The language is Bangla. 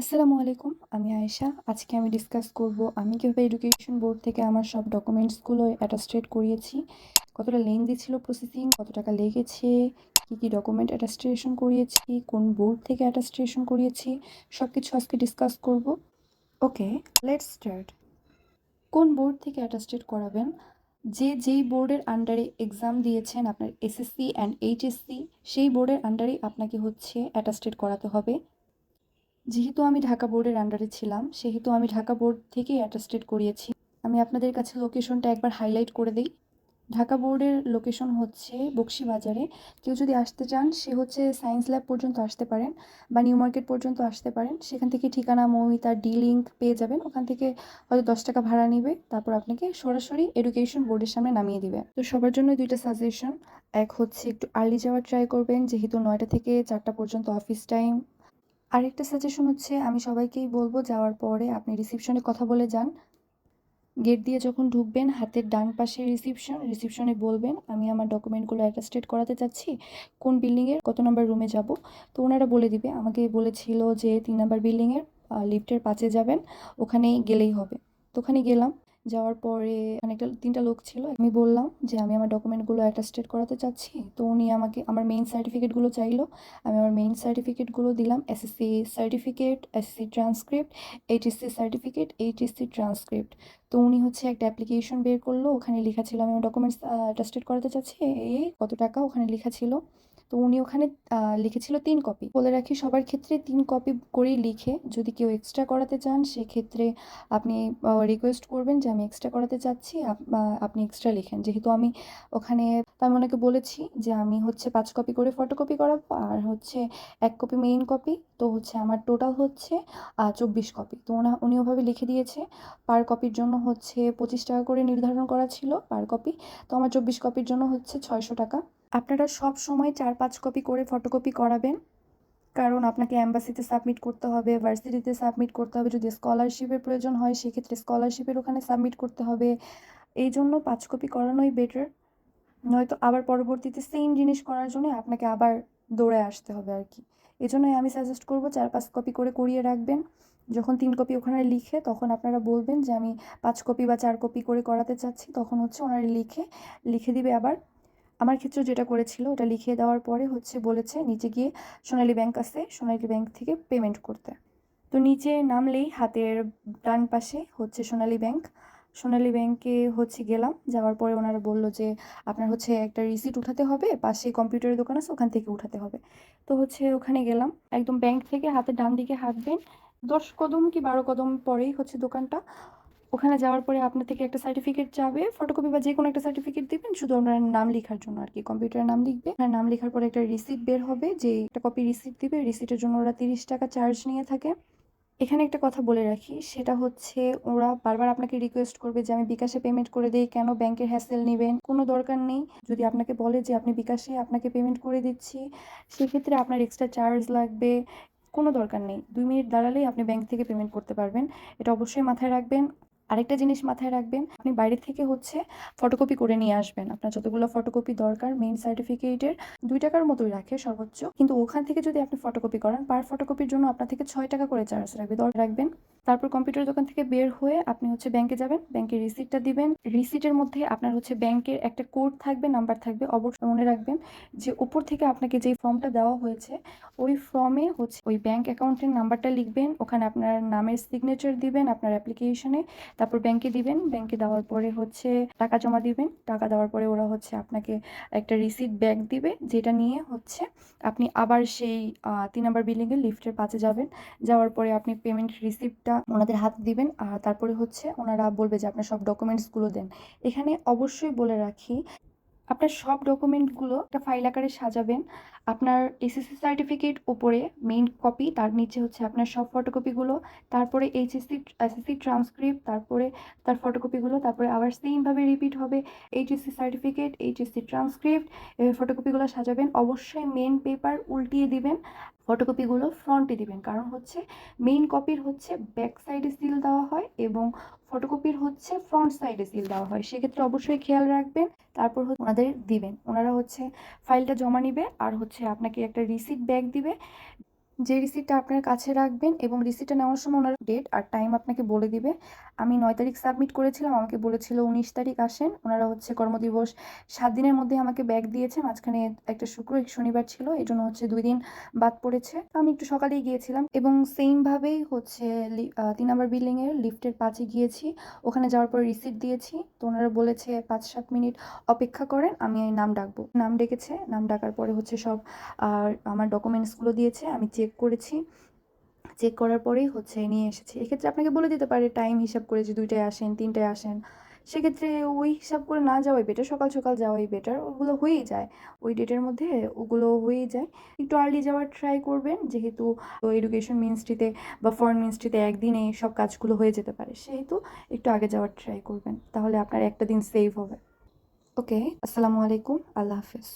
আসসালামু আলাইকুম। আমি আয়েশা। আজকে আমি ডিসকাস করব আমি কিভাবে এডুকেশন বোর্ড থেকে আমার সব ডকুমেন্টসগুলো অ্যাটাস্টেড করিয়েছি। কতটা লেন্দি ছিল প্রসেসিং, কত টাকা লেগেছে, কি ডকুমেন্ট অ্যাটাস্টেশন করিয়েছি, কোন বোর্ড থেকে অ্যাটাস্টেশন করিয়েছি, সবকিছু আজকে ডিসকাস করব। ওকে, লেটস স্টার্ট। কোন বোর্ড থেকে অ্যাটাস্টেড করাবেন? যেই বোর্ডের আন্ডারে এক্সাম দিয়েছেন আপনার এসএসসি অ্যান্ড এইচএসসি, সেই বোর্ডের আন্ডারেই আপনাকে অ্যাটাস্টেড করাতে হবে। যেহেতু আমি ঢাকা বোর্ডের আন্ডারে ছিলাম, সেহেতু আমি ঢাকা বোর্ড থেকেই অ্যাটাস্টেড করিয়েছি। আমি আপনাদের কাছে লোকেশনটা একবার হাইলাইট করে দিই। ঢাকা বোর্ডের লোকেশন হচ্ছে বকশীবাজারে। কেউ যদি আসতে চান সে সায়েন্স ল্যাব পর্যন্ত আসতে পারেন বা নিউ মার্কেট পর্যন্ত আসতে পারেন। সেখান থেকে ঠিকানা, মৌমিতা, ডি লিঙ্ক পেয়ে যাবেন। ওখান থেকে হয়তো 10 টাকা ভাড়া নিবে, তারপর আপনাকে সরাসরি এডুকেশন বোর্ডের সামনে নামিয়ে দিবে। তো সবার জন্য দুইটা সাজেশন। এক হচ্ছে একটু আর্লি যাওয়ার ট্রাই করবেন, যেহেতু 9টা থেকে 4টা পর্যন্ত অফিস টাইম। আরেকটা সাজেশন হচ্ছে, আমি সবাইকেই বলবো যাওয়ার পরে আপনি রিসিপশনে কথা বলে যান। গেট দিয়ে যখন ঢুকবেন, হাতের ডান পাশে রিসিপশনে বলবেন আমি আমার ডকুমেন্টগুলো অ্যাটাস্টেড করাতে চাচ্ছি, কোন বিল্ডিংয়ের কত নাম্বার রুমে যাব। তো ওনারা বলে দিবে। আমাকে বলেছিল যে 3 নাম্বার বিল্ডিংয়ের লিফটের 5-এ যাবেন, ওখানে গেলেই হবে। তো ওখানে গেলাম। যাওয়ার পরে ওখানে 3টা লোক ছিল। আমি বললাম যে আমি আমার ডকুমেন্টগুলো অ্যাটাস্টেড করাতে চাচ্ছি। তো উনি আমাকে আমার মেইন সার্টিফিকেটগুলো চাইলো। আমি আমার মেইন সার্টিফিকেটগুলো দিলাম, SSC certificate, SSC transcript, HSC certificate, HSC transcript. তো উনি একটা অ্যাপ্লিকেশন বের করলো, ওখানে লেখা ছিল আমি আমার ডকুমেন্টস অ্যাটাস্টেড করাতে চাচ্ছি, এই কত টাকা ওখানে লেখা ছিল। তো উনি ওখানে লিখেছিল 3 কপি। বলে রাখি, সবার ক্ষেত্রে 3 কপি করেই লিখে। যদি কেউ এক্সট্রা করাতে চান সেক্ষেত্রে আপনি রিকোয়েস্ট করবেন যে আমি এক্সট্রা করাতে চাচ্ছি, আপনি এক্সট্রা লিখেন। যেহেতু আমি ওখানে, তো আমি ওনাকে বলেছি যে আমি 5 কপি করে ফটোকপি করাবো, আর 1 কপি মেইন কপি। তো আমার টোটাল 24 কপি। তো উনি ওভাবে লিখে দিয়েছে। পার কপির জন্য 25 টাকা করে নির্ধারণ করা ছিল পার কপি। তো আমার 24 কপির জন্য 600 টাকা। আপনারা সব সময় 4-5 কপি করে ফটোকপি করাবেন, কারণ আপনাকে অ্যাম্বাসিতে সাবমিট করতে হবে, ভার্সিটিতে সাবমিট করতে হবে। যদি স্কলারশিপের প্রয়োজন হয় সেক্ষেত্রে স্কলারশিপের ওখানে সাবমিট করতে হবে। এই জন্য 5 কপি করানোই বেটার। নয়তো আবার পরবর্তীতে সেম জিনিস করার জন্য আপনাকে আবার দৌড়ে আসতে হবে আর কি। এজন্যই আমি সাজেস্ট করব 4-5 কপি করে করিয়ে রাখবেন। যখন 3 কপি ওখানে লিখে, তখন আপনারা বলবেন যে আমি 5 কপি বা 4 কপি করে করাতে চাচ্ছি। তখন ওনারা লিখে দিবে আবার। আমার ক্ষেত্রে যেটা করেছিল, ওটা লিখে দেওয়ার পরে বলেছে নিচে গিয়ে সোনালী ব্যাংক আছে, সোনালী ব্যাংক থেকে পেমেন্ট করতে। তো নিচে নামলেই হাতের ডান পাশে সোনালী ব্যাংক। সোনালী ব্যাংকে গেলাম। যাওয়ার পরে ওনারা বলল যে আপনার একটা রিসিট উঠাতে হবে, পাশে কম্পিউটারের দোকান আছে, ওখান থেকে উঠাতে হবে। তো ওখানে গেলাম। একদম ব্যাংক থেকে হাতের ডান দিকে হাঁটবেন, 10 কদম কি 12 কদম পরেই দোকানটা। ওখানে যাওয়ার পরে আপনার থেকে একটা সার্টিফিকেট চাবে, ফটোকপি বা যে কোনো একটা সার্টিফিকেট দিবেন, শুধু ওনার নাম লেখার জন্য আর কি। কম্পিউটারে নাম লিখবে, আর নাম লেখার পরে একটা রিসিট বের হবে, যে একটা কপি রিসিট দিবে। রিসিটের জন্য ওরা 30 টাকা চার্জ নিয়ে থাকে। এখানে একটা কথা বলে রাখি, সেটা ওরা বারবার আপনাকে রিকোয়েস্ট করবে যে আমি বিকাশে পেমেন্ট করে দিই, কেন ব্যাংকের হ্যাসেল নেবেন? কোনো দরকার নেই। যদি আপনাকে বলে যে আপনি বিকাশে আপনাকে পেমেন্ট করে দিচ্ছি, সেক্ষেত্রে আপনার এক্সট্রা চার্জ লাগবে। কোনো দরকার নেই, 2 মিনিট দাঁড়ালেই আপনি ব্যাংক থেকে পেমেন্ট করতে পারবেন। এটা অবশ্যই মাথায় রাখবেন। আরেকটা জিনিস মাথায় রাখবেন, আপনি বাইরে থেকে ফটোকপি করে নিয়ে আসবেন। আপনার যতগুলো ফটোকপি দরকার মেইন সার্টিফিকেটের, 2 টাকার মতোই রাখে সর্বোচ্চ। কিন্তু ওখান থেকে যদি আপনি ফটোকপি করান, পার ফটোকপির জন্য আপনার থেকে 6 টাকা করে চার্জ রাখবেন। তারপর কম্পিউটার দোকান থেকে বের হয়ে আপনি ব্যাংকে যাবেন, ব্যাংকের রিসিটটা দিবেন। রিসিটের মধ্যে আপনার ব্যাংকের একটা কোড থাকবে, নাম্বার থাকবে। অবশ্যই মনে রাখবেন যে উপর থেকে আপনাকে যে ফর্মটা দেওয়া হয়েছে, ওই ফর্মে ওই ব্যাংক অ্যাকাউন্টের নাম্বারটা লিখবেন, ওখানে আপনার নামের সিগনেচার দিবেন আপনার অ্যাপ্লিকেশনে, তারপর ব্যাংকে দিবেন। ব্যাংকে দেওয়ার পরে টাকা জমা দিবেন। টাকা দেওয়ার পরে ওরা আপনাকে একটা রিসিট ব্যাক দিবে, যেটা নিয়ে আপনি আবার সেই 3 নাম্বার বিল্ডিংয়ের লিফটের 5-এ যাবেন। যাওয়ার পরে আপনি পেমেন্ট রিসিপ্টটা ওনাদের হাতে দিবেন, আর তারপরে ওনারা বলবে যে আপনার সব ডকুমেন্টসগুলো দেন। এখানে অবশ্যই বলে রাখি, আপনার সব ডকুমেন্টগুলো একটা ফাইল আকারে সাজাবেন। আপনার এসএসসি সার্টিফিকেট উপরে মেইন কপি, তার নিচে আপনার সব ফটোকপিগুলো, তারপরে এসএসসি ট্রান্সক্রিপ্ট, তারপরে তার ফটোকপিগুলো, তারপরে আবার সেমভাবে রিপিট হবে এইচএসসি সার্টিফিকেট, এইচএসসি ট্রান্সক্রিপ্ট, ফটোকপিগুলো সাজাবেন। অবশ্যই মেইন পেপার উল্টিয়ে দিবেন, ফটোকপিগুলো ফ্রন্টে দিবেন। কারণ মেইন কপির ব্যাক সাইডে সিল দেওয়া হয় এবং ফটোকপির ফ্রন্ট সাইডে সিল দেওয়া হয়। সেক্ষেত্রে অবশ্যই খেয়াল রাখবেন। তারপর ওনাদের দিবেন, ওনারা ফাইলটা জমা নিবে, আর আপনাকে একটা রিসিট ব্যাক দিবে। যে রিসিটটা আপনার কাছে রাখবেন এবং রিসিটটা নেওয়ার সময় ওনারা ডেট আর টাইম আপনাকে বলে দিবে। আমি 9 তারিখ সাবমিট করেছিলাম, আমাকে বলেছিল 19 তারিখ আসেন। ওনারা হচ্ছে কর্মদিবস 7 দিনের মধ্যে আমাকে ব্যাক দিয়েছে। মাঝখানে একটা শুক্র, এক শনিবার ছিল। এজন্য হচ্ছে 2 দিন বাদ পড়েছে। তো আমি একটু সকালেই গিয়েছিলাম এবং সেম ভাবেই হচ্ছে 3 নাম্বার বিল্ডিং এর লিফটের 5 এ গিয়েছি। ওখানে যাওয়ার পরে রিসিট দিয়েছি। তো ওনারা বলেছে 5-7 মিনিট অপেক্ষা করেন, আমি নাম ডাকবো। নাম ডেকেছে। নাম ডাকার পরে হচ্ছে সব আর আমার ডকুমেন্টসগুলো দিয়েছে, আমি চেক করেছি। চেক করার পরেই হচ্ছে নিয়ে এসেছি। এক্ষেত্রে আপনাকে বলে দিতে পারে টাইম হিসাব করে যে 2টায় আসেন, 3টায় আসেন। সেক্ষেত্রে ওই হিসাব করে না যাওয়াই বেটার, সকাল সকাল যাওয়াই বেটার। ওগুলো হয়েই যায়। ওই ডেটের মধ্যে ওগুলো হয়েই যায়। একটু আর্লি যাওয়ার ট্রাই করবেন, যেহেতু এডুকেশন মিনিস্ট্রিতে বা ফরেন মিনিস্ট্রিতে একদিনে সব কাজগুলো হয়ে যেতে পারে। সেহেতু একটু আগে যাওয়ার ট্রাই করবেন। তাহলে আপনার একটা দিন সেভ হবে। ওকে, আসসালামু আলাইকুম। আল্লাহ হাফেজ।